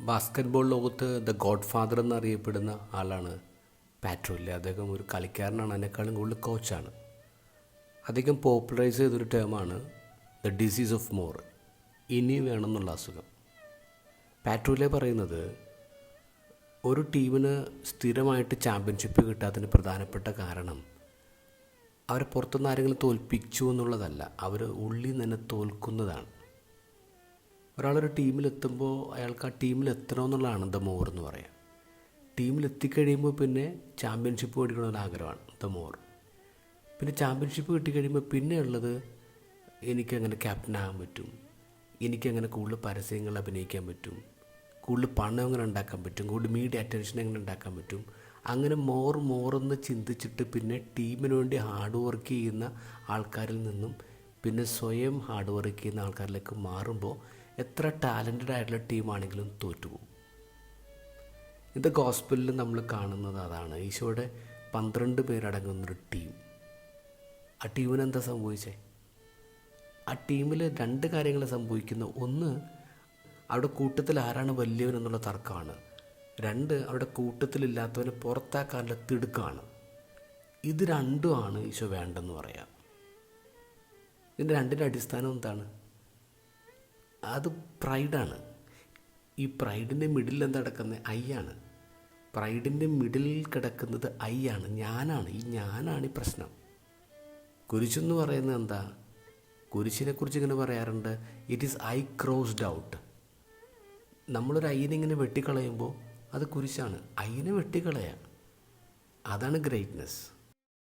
Basketball ലോകത്ത് the God father എന്നറിയപ്പെടുന്ന ആളാണ് പാട്രില്ലെ. അദ്ദേഹം ഒരു കളിക്കാരനാണ്, അതിനേക്കാളും കൂടുതൽ കോച്ചാണ്. അദ്ദേഹം പോപ്പുലറൈസ് ചെയ്തൊരു ടേമാണ് ദ ഡിസീസ് ഓഫ് മോർ, ഇനി വേണമെന്നുള്ള അസുഖം. പാട്രില്ലെ പറയുന്നത് ഒരു ടീമിന് സ്ഥിരമായിട്ട് ചാമ്പ്യൻഷിപ്പ് കിട്ടാത്തതിന് പ്രധാനപ്പെട്ട കാരണം അവരെ പുറത്തുനിന്ന് ആരെങ്കിലും തോൽപ്പിച്ചു എന്നുള്ളതല്ല, അവർ ഉള്ളിൽ നിന്ന് തന്നെ തോൽക്കുന്നതാണ്. ഒരാളൊരു ടീമിലെത്തുമ്പോൾ അയാൾക്ക് ആ ടീമിലെത്തണമെന്നുള്ളതാണ് ദ മോർ എന്ന് പറയാം. ടീമിലെത്തിക്കഴിയുമ്പോൾ പിന്നെ ചാമ്പ്യൻഷിപ്പ് മേടിക്കണമെന്ന് ആഗ്രഹമാണ് ദ മോർ. പിന്നെ ചാമ്പ്യൻഷിപ്പ് കിട്ടിക്കഴിയുമ്പോൾ പിന്നെ ഉള്ളത് എനിക്കങ്ങനെ ക്യാപ്റ്റനാകാൻ പറ്റും, എനിക്കങ്ങനെ കൂടുതൽ പരസ്യങ്ങൾ അഭിനയിക്കാൻ പറ്റും, കൂടുതൽ പണം എങ്ങനെ ഉണ്ടാക്കാൻ പറ്റും, കൂടുതൽ മീഡിയ അറ്റൻഷൻ എങ്ങനെ ഉണ്ടാക്കാൻ പറ്റും. അങ്ങനെ മോറെന്ന് ചിന്തിച്ചിട്ട് പിന്നെ ടീമിന് വേണ്ടി ഹാർഡ് വർക്ക് ചെയ്യുന്ന ആൾക്കാരിൽ നിന്നും പിന്നെ സ്വയം ഹാർഡ് വർക്ക് ചെയ്യുന്ന ആൾക്കാരിലേക്ക് മാറുമ്പോൾ എത്ര ടാലൻറ്റഡ് ആയിട്ടുള്ള ടീമാണെങ്കിലും തോറ്റുപോകും. ഇന്നത്തെ ഗോസ്പലിൽ നമ്മൾ കാണുന്നത് അതാണ്. ഈശോയുടെ 12 പേരടങ്ങുന്നൊരു ടീം. ആ ടീമിന് എന്താ സംഭവിച്ചേ? ആ ടീമിൽ 2 കാര്യങ്ങൾ സംഭവിക്കുന്നു. ഒന്ന്, അവിടെ കൂട്ടത്തിൽ ആരാണ് വലിയവനെന്നുള്ള തർക്കമാണ്. 2, അവിടെ കൂട്ടത്തിലില്ലാത്തവനെ പുറത്താക്കാനുള്ള തിടുക്കമാണ്. ഇത് രണ്ടുമാണ് ഈശോ വേണ്ടെന്ന് പറയാം. ഇതിൻ്റെ രണ്ടിൻ്റെ അടിസ്ഥാനം എന്താണ്? അത് പ്രൈഡാണ്. ഈ പ്രൈഡിൻ്റെ മിഡിൽ എന്താ കിടക്കുന്നത്? ഐയാണ്. പ്രൈഡിൻ്റെ മിഡിലിൽ കിടക്കുന്നത് ഐയാണ്, ഞാനാണ്. ഈ ഞാനാണ് ഈ പ്രശ്നം. കുരിശെന്ന് പറയുന്നത് എന്താ? കുരിശിനെക്കുറിച്ച് ഇങ്ങനെ പറയാറുണ്ട്, it is I crossed out. നമ്മളൊരു ഐനെ ഇങ്ങനെ വെട്ടിക്കളയുമ്പോൾ അത് കുരിശാണ്. ഐനെ വെട്ടിക്കളയാം, അതാണ് ഗ്രേറ്റ്നെസ്.